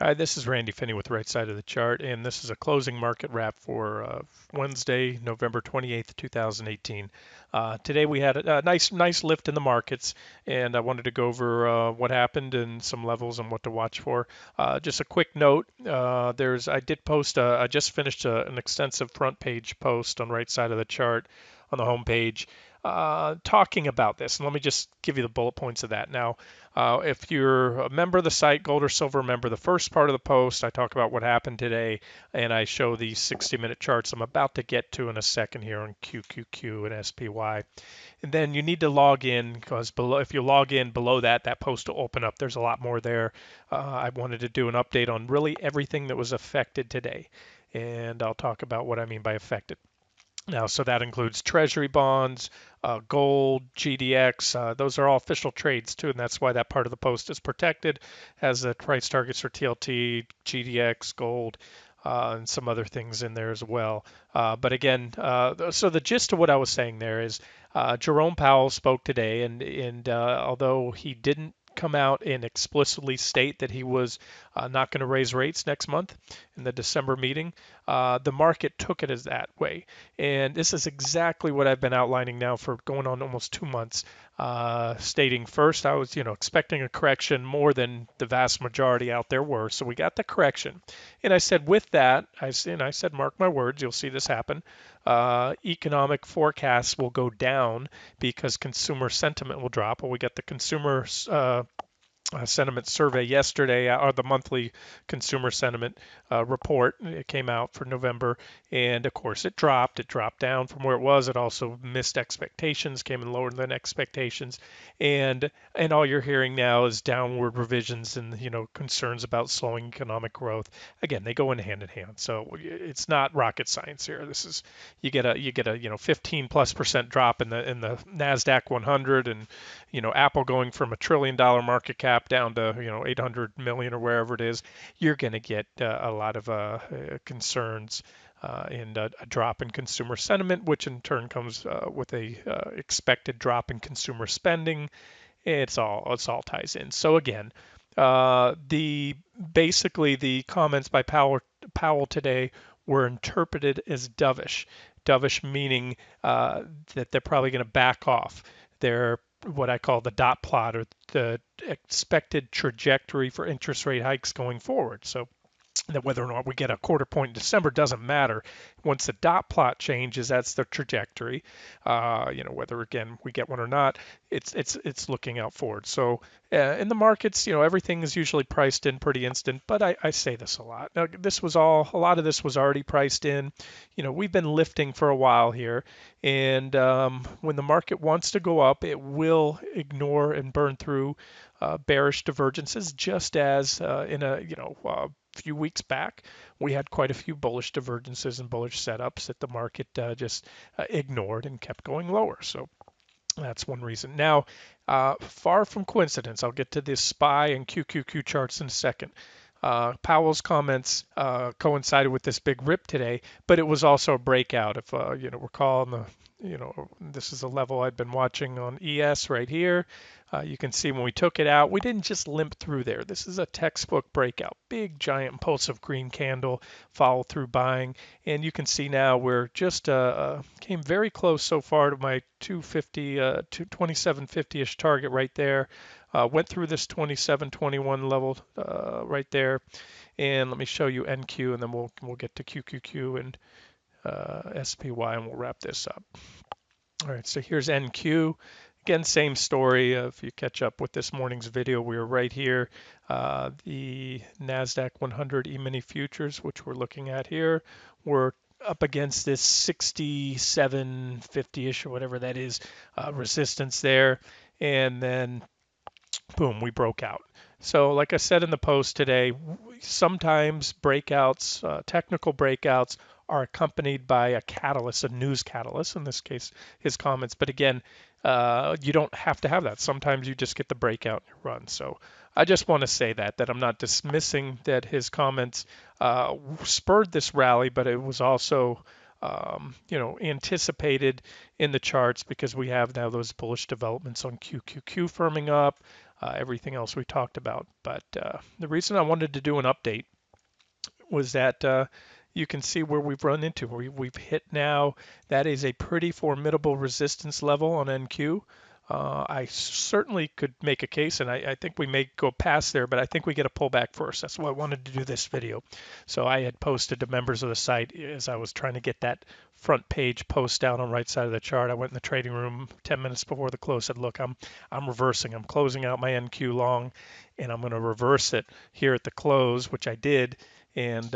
Hi, this is Randy Finney with the Right Side of the Chart, and this is a closing market wrap for Wednesday, November 28th, 2018. Today we had a nice lift in the markets, and I wanted to go over what happened and some levels and what to watch for. Just a quick note: I did post, I just finished an extensive front page post on Right Side of the Chart on the home page. Talking about this, and let me just give you the bullet points of that. Now, if you're a member of the site, gold or silver member, the first part of the post, I talk about what happened today, and I show these 60-minute charts I'm about to get to in a second here on QQQ and SPY. And then you need to log in because if you log in below that, that post will open up. There's a lot more there. I wanted to do an update on really everything that was affected today, and I'll talk about what I mean by affected. Now, so that includes treasury bonds, gold, GDX. Those are all official trades too, and that's why that part of the post is protected. Has the price targets for TLT, GDX, gold, and some other things in there as well. But again, so the gist of what I was saying there is Jerome Powell spoke today, and although he didn't come out and explicitly state that he was not going to raise rates next month in the December meeting, the market took it as that way. And this is exactly what I've been outlining now for going on almost 2 months. Stating first, I was, expecting a correction more than the vast majority out there were. So we got the correction, and I said with that, I said, mark my words, you'll see this happen. Economic forecasts will go down because consumer sentiment will drop. Well, we got the consumer sentiment survey yesterday, or the monthly consumer sentiment report. It came out for November, and of course it dropped. It dropped down from where it was. It also missed expectations, came in lower than expectations, and all you're hearing now is downward revisions and concerns about slowing economic growth. Again, they go in hand, so it's not rocket science here. This is you get a 15+% drop in the Nasdaq 100, and Apple going from $1 trillion market cap down to 800 million or wherever it is. You're going to get a lot of concerns and a drop in consumer sentiment, which in turn comes with a expected drop in consumer spending. It's all ties in. So again, the basically the comments by Powell today were interpreted as dovish. Dovish meaning that they're probably going to back off. They're what I call the dot plot, or the expected trajectory for interest rate hikes going forward. So that whether or not we get a quarter point in December doesn't matter. Once the dot plot changes, that's the trajectory. Whether again we get one or not, it's looking out forward. So in the markets, everything is usually priced in pretty instant. But I say this a lot. Now a lot of this was already priced in. We've been lifting for a while here, and when the market wants to go up, it will ignore and burn through bearish divergences, just as in a few weeks back, we had quite a few bullish divergences and bullish setups that the market just ignored and kept going lower. So that's one reason. Now, far from coincidence, I'll get to this SPY and QQQ charts in a second. Powell's comments coincided with this big rip today, but it was also a breakout. If recall, this is a level I've been watching on ES right here. You can see when we took it out, we didn't just limp through there. This is a textbook breakout. Big, giant, impulsive green candle, follow through buying. And you can see now we're just came very close so far to my 250, 2750-ish target right there. Went through this 2721 level right there. And let me show you NQ, and then we'll get to QQQ and SPY, and we'll wrap this up. All right, so here's NQ. Again, same story. If you catch up with this morning's video, we were right here. The NASDAQ 100 E-mini futures, which we're looking at here, were up against this 6750-ish or whatever that is, resistance there. And then, boom, we broke out. So like I said in the post today, sometimes breakouts, technical breakouts, are accompanied by a catalyst, a news catalyst, in this case, his comments. But again, you don't have to have that. Sometimes you just get the breakout and run. So I just want to say that I'm not dismissing that his comments spurred this rally, but it was also anticipated in the charts because we have now those bullish developments on QQQ firming up. everything else we talked about. But the reason I wanted to do an update was that you can see where we've run into. We've hit now. That is a pretty formidable resistance level on NQ. I certainly could make a case, and I think we may go past there, but I think we get a pullback first. That's why I wanted to do this video. So I had posted to members of the site as I was trying to get that front page post down on right side of the chart. I went in the trading room 10 minutes before the close, said, look, I'm reversing. I'm closing out my NQ long, and I'm going to reverse it here at the close, which I did, and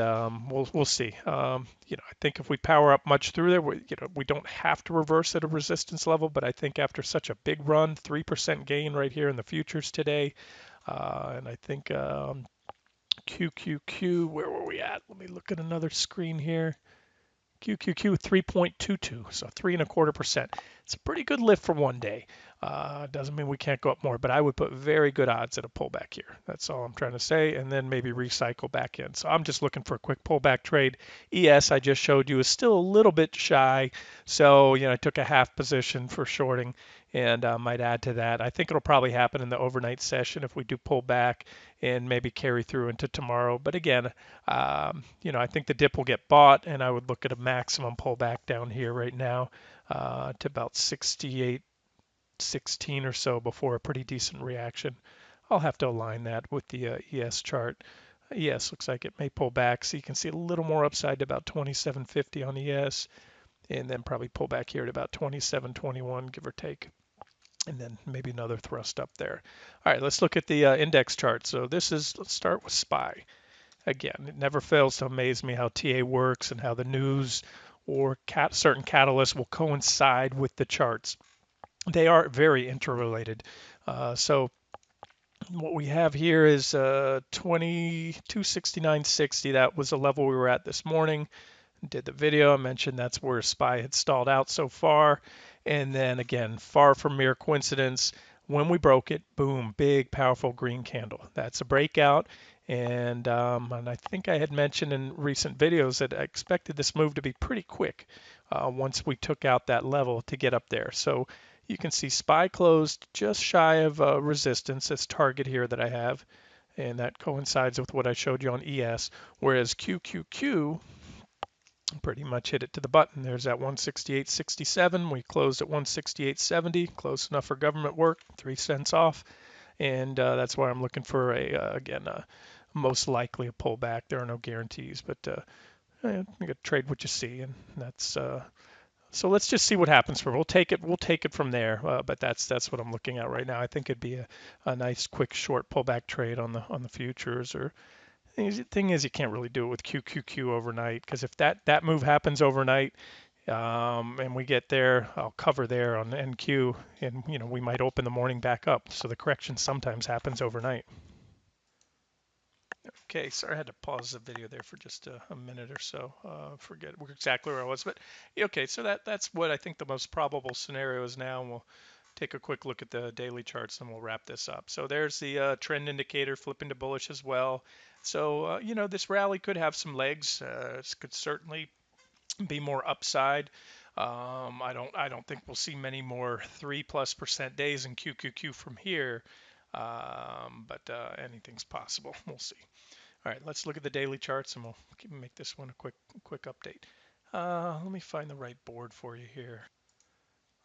we'll see. I think if we power up much through there, we don't have to reverse at a resistance level, but I think after such a big run, 3% gain right here in the futures today, and I think QQQ, where were we at? Let me look at another screen here. QQQ 3.22, so 3.25%. It's a pretty good lift for one day. Doesn't mean we can't go up more, but I would put very good odds at a pullback here. That's all I'm trying to say, and then maybe recycle back in. So I'm just looking for a quick pullback trade. ES I just showed you is still a little bit shy, so I took a half position for shorting, and might add to that. I think it'll probably happen in the overnight session if we do pull back and maybe carry through into tomorrow. But again, I think the dip will get bought, and I would look at a maximum pullback down here right now to about 68.16 or so before a pretty decent reaction. I'll have to align that with the ES chart. ES looks like it may pull back, so you can see a little more upside to about 27.50 on ES, and then probably pull back here at about 27.21, give or take, and then maybe another thrust up there. All right, let's look at the index chart. So let's start with SPY. Again, it never fails to amaze me how TA works and how the news or certain catalysts will coincide with the charts. They are very interrelated. So what we have here is 2269.60. That was the level we were at this morning. Did the video. I mentioned that's where SPY had stalled out so far. And then again, far from mere coincidence, when we broke it, boom, big, powerful green candle. That's a breakout. And I think I had mentioned in recent videos that I expected this move to be pretty quick once we took out that level to get up there. So you can see SPY closed just shy of resistance, this target here that I have, and that coincides with what I showed you on ES, whereas QQQ pretty much hit it to the button. There's that 168.67. We closed at 168.70, close enough for government work, 3 cents off. And that's why I'm looking for again, most likely a pullback. There are no guarantees, but you got to trade what you see, and that's so let's just see what happens. We'll take it from there. But that's what I'm looking at right now. I think it'd be a nice quick short pullback trade on the futures. Or the thing is, you can't really do it with QQQ overnight, because if that move happens overnight, and we get there, I'll cover there on NQ, and we might open the morning back up. So the correction sometimes happens overnight. Okay, sorry I had to pause the video there for just a minute or so. Forget exactly where I was, but okay, so that's what I think the most probable scenario is now. And we'll take a quick look at the daily charts and we'll wrap this up. So there's the trend indicator flipping to bullish as well. So this rally could have some legs. This could certainly be more upside. I don't think we'll see many more 3+% days in QQQ from here, but anything's possible. We'll see. All right, let's look at the daily charts and we'll make this one a quick update. Let me find the right board for you here.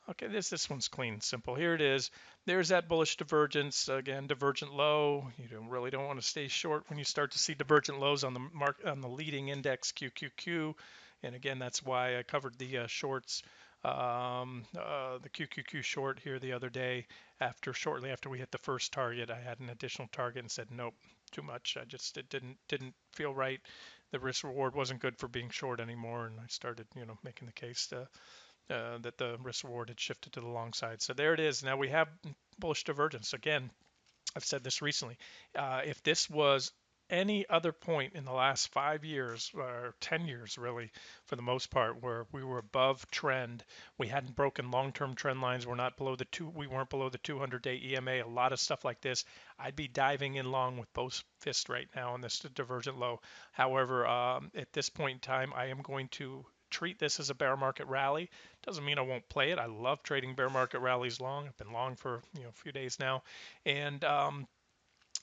Okay, this one's clean and simple. Here it is. There's that bullish divergence. Again, divergent low. You really don't want to stay short when you start to see divergent lows on the leading index QQQ. And again, that's why I covered the shorts, the QQQ short here the other day. Shortly after we hit the first target, I had an additional target and said nope, too much. It didn't feel right. The risk reward wasn't good for being short anymore, and I started making the case that the risk reward had shifted to the long side. So there it is. Now we have bullish divergence. Again, I've said this recently. If this was any other point in the last 5 years or 10 years, really, for the most part, where we were above trend, we hadn't broken long-term trend lines. We weren't below the 200-day EMA. A lot of stuff like this, I'd be diving in long with both fists right now on this divergent low. However, at this point in time, I am going to treat this as a bear market rally. Doesn't mean I won't play it. I love trading bear market rallies long. I've been long for a few days now, and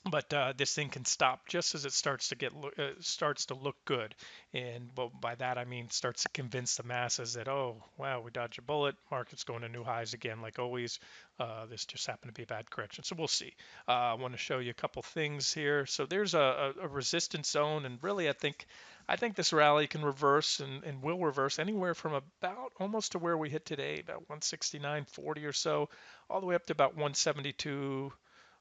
but this thing can stop just as it starts to look good, and well, by that I mean starts to convince the masses that, oh wow, we dodged a bullet, market's going to new highs again like always. This just happened to be a bad correction, so we'll see. I want to show you a couple things here. So there's a resistance zone, and really I think this rally can reverse and will reverse anywhere from about almost to where we hit today, about 169.40 or so, all the way up to about 172,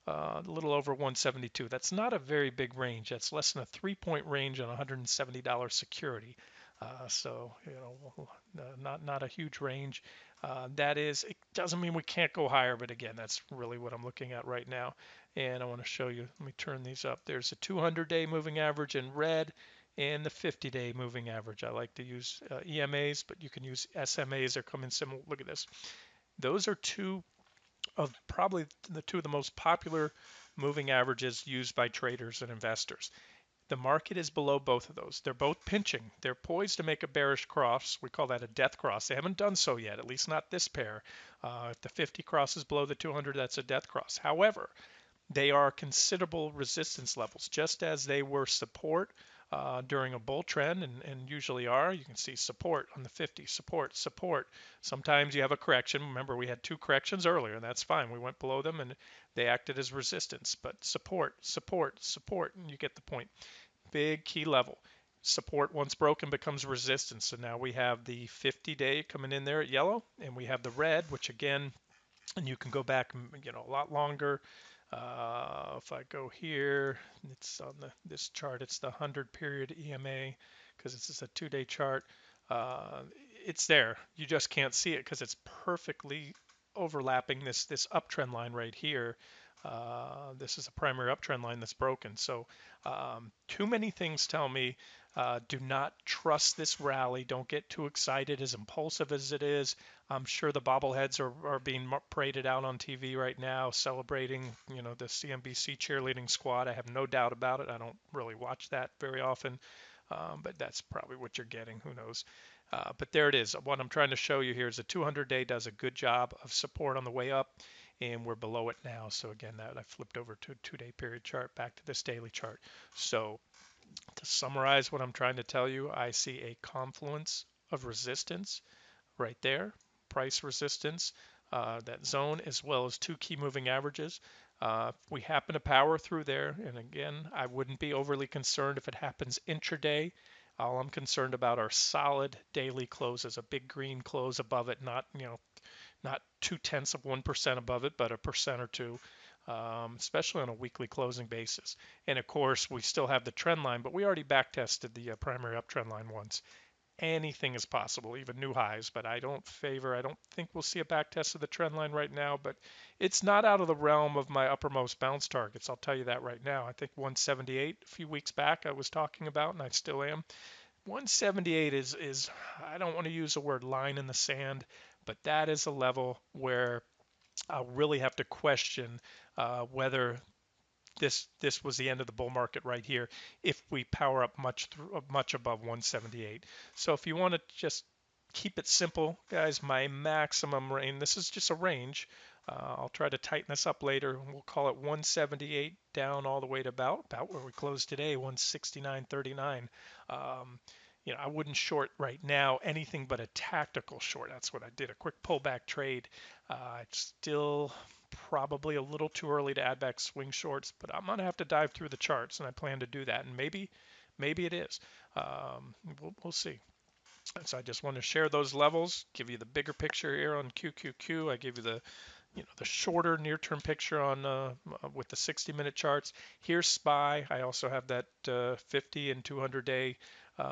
a little over 172. That's not a very big range. That's less than a 3-point range on $170 security. So not a huge range. That is, it doesn't mean we can't go higher, but again, that's really what I'm looking at right now. And I want to show you. Let me turn these up. There's a 200-day moving average in red, and the 50-day moving average. I like to use EMAs, but you can use SMAs. They're coming similar. Look at this. Those are two of probably the two of the most popular moving averages used by traders and investors. The market is below both of those. They're both pinching. They're poised to make a bearish cross. We call that a death cross. They haven't done so yet, at least not this pair. If the 50 crosses below the 200, that's a death cross. However, they are considerable resistance levels, just as they were support during a bull trend, and usually are. You can see support on the 50, support, support. Sometimes you have a correction. Remember, we had two corrections earlier, and that's fine. We went below them, and they acted as resistance. But support, support, support, and you get the point. Big key level. Support once broken becomes resistance. So now we have the 50-day coming in there at yellow, and we have the red, which again, and you can go back, a lot longer. If I go here, it's on this chart. It's the 100-period EMA because this is a 2-day chart. Uh, it's there. You just can't see it because it's perfectly overlapping this uptrend line right here. This is a primary uptrend line that's broken. So too many things tell me do not trust this rally. Don't get too excited, as impulsive as it is. I'm sure the bobbleheads are being paraded out on TV right now, celebrating, the CNBC cheerleading squad. I have no doubt about it. I don't really watch that very often, but that's probably what you're getting. Who knows? But there it is. What I'm trying to show you here is the 200-day does a good job of support on the way up, and we're below it now. So again, that I flipped over to a 2-day period chart, back to this daily chart. So to summarize what I'm trying to tell you, I see a confluence of resistance right there, price resistance, that zone, as well as two key moving averages. We happen to power through there, and again, I wouldn't be overly concerned if it happens intraday. All I'm concerned about are solid daily closes, a big green close above it, not 0.2% above it, but 1% or 2, especially on a weekly closing basis. And of course, we still have the trend line, but we already back tested the primary uptrend line once. Anything is possible, even new highs, but I don't think we'll see a back test of the trend line right now, but it's not out of the realm of my uppermost bounce targets. I'll tell you that right now. I think 178 a few weeks back I was talking about, and I still am. 178 is I don't want to use the word line in the sand, but that is a level where I'll really have to question whether this was the end of the bull market right here if we power up much above 178. So if you want to just keep it simple, guys, my maximum range, this is just a range. I'll try to tighten this up later. We'll call it 178 down all the way to about where we closed today, 169.39. I wouldn't short right now anything but a tactical short. That's what I did, a quick pullback trade. It's still probably a little too early to add back swing shorts, but I'm going to have to dive through the charts, and I plan to do that. And maybe it is. We'll see. So I just want to share those levels, give you the bigger picture here on QQQ. I give you the shorter near-term picture on with the 60-minute charts. Here's SPY. I also have that 50 and 200-day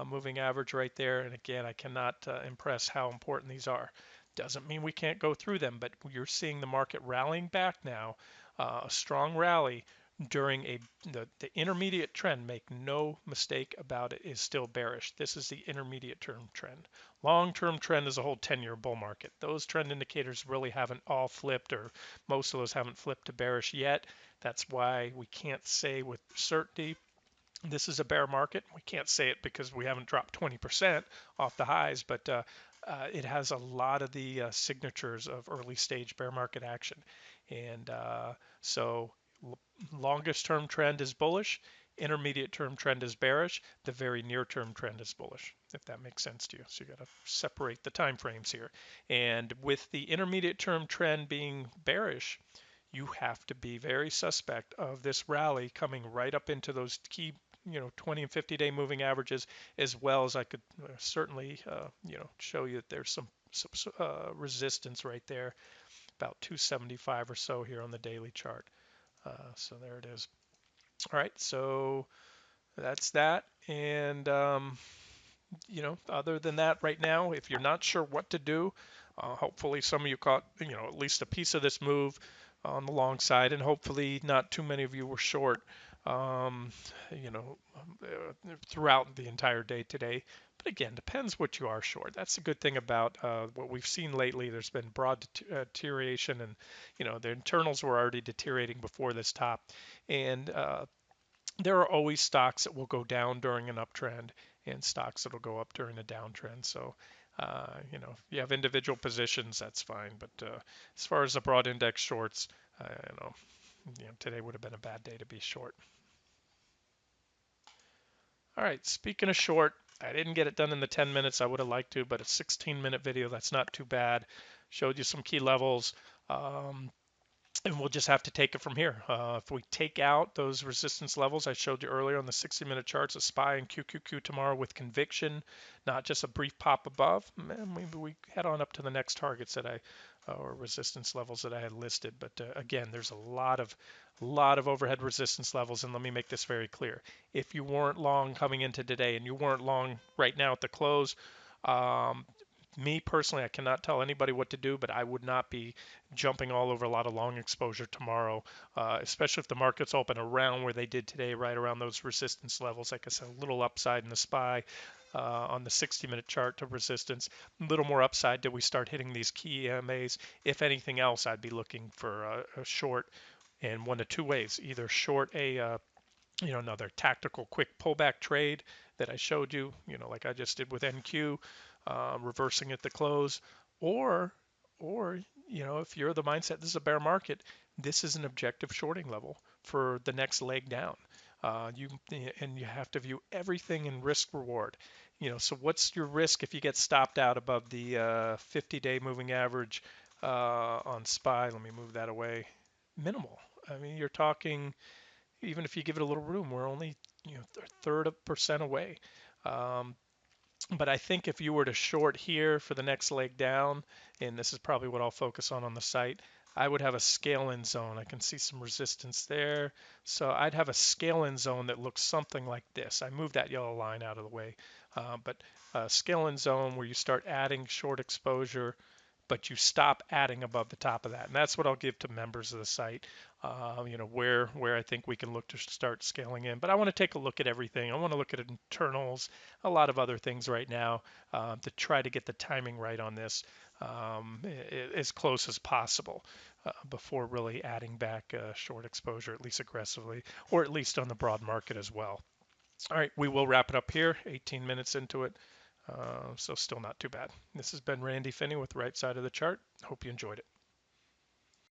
moving average right there. And again, I cannot impress how important these are. Doesn't mean we can't go through them, but you're seeing the market rallying back now, a strong rally during the intermediate trend. Make no mistake about it, is still bearish. This is the intermediate term trend. Long-term trend is a whole 10-year bull market. Those trend indicators really haven't all flipped, or most of those haven't flipped to bearish yet. That's why we can't say with certainty This is a bear market. We can't say it because we haven't dropped 20% off the highs, but it has a lot of the signatures of early stage bear market action. And so longest term trend is bullish, intermediate term trend is bearish, the very near term trend is bullish, if that makes sense to you. So you got to separate the time frames here. And with the intermediate term trend being bearish, you have to be very suspect of this rally coming right up into those key 20 and 50-day moving averages, as well as I could certainly show you that there's some resistance right there, about 275 or so here on the daily chart. So there it is. All right, so that's that. And other than that, right now, if you're not sure what to do, hopefully some of you caught, at least a piece of this move on the long side, and hopefully not too many of you were short, um, throughout the entire day today. But again, depends what you are short. That's the good thing about what we've seen lately. There's been broad deterioration, and the internals were already deteriorating before this top, and there are always stocks that will go down during an uptrend and stocks that will go up during a downtrend. So, if you have individual positions, that's fine. But as far as the broad index shorts, today would have been a bad day to be short. All right, speaking of short, I didn't get it done in the 10 minutes I would have liked to, but a 16-minute video, that's not too bad. Showed you some key levels. And we'll just have to take it from here. If we take out those resistance levels I showed you earlier on the 60-minute charts, a SPY and QQQ tomorrow with conviction, not just a brief pop above, maybe we head on up to the next targets that or resistance levels that I had listed. But again, there's a lot of overhead resistance levels, and let me make this very clear. If you weren't long coming into today and you weren't long right now at the close, um, me personally, I cannot tell anybody what to do, but I would not be jumping all over a lot of long exposure tomorrow, especially if the markets open around where they did today, right around those resistance levels. Like I said, a little upside in the SPY on the 60-minute chart to resistance, a little more upside till we start hitting these key EMAs. If anything else, I'd be looking for a short in one of two ways: either short another tactical quick pullback trade that I showed you, like I just did with NQ, reversing at the close, or or if you're the mindset this is a bear market, this is an objective shorting level for the next leg down. You and you have to view everything in risk reward. So what's your risk if you get stopped out above the 50-day moving average on SPY? Let me move that away. Minimal. I mean, you're talking, even if you give it a little room, we're only a third of a percent away. Um, but I think if you were to short here for the next leg down, and this is probably what I'll focus on the site, I would have a scale in zone. I can see some resistance there. So I'd have a scale in zone that looks something like this. I moved that yellow line out of the way. But a scale in zone where you start adding short exposure, but you stop adding above the top of that. And that's what I'll give to members of the site, where I think we can look to start scaling in. But I want to take a look at everything. I want to look at internals, a lot of other things right now, to try to get the timing right on this, as close as possible, before really adding back short exposure, at least aggressively, or at least on the broad market as well. All right, we will wrap it up here, 18 minutes into it. So still not too bad. This has been Randy Finney with Right Side of the Chart. Hope you enjoyed it.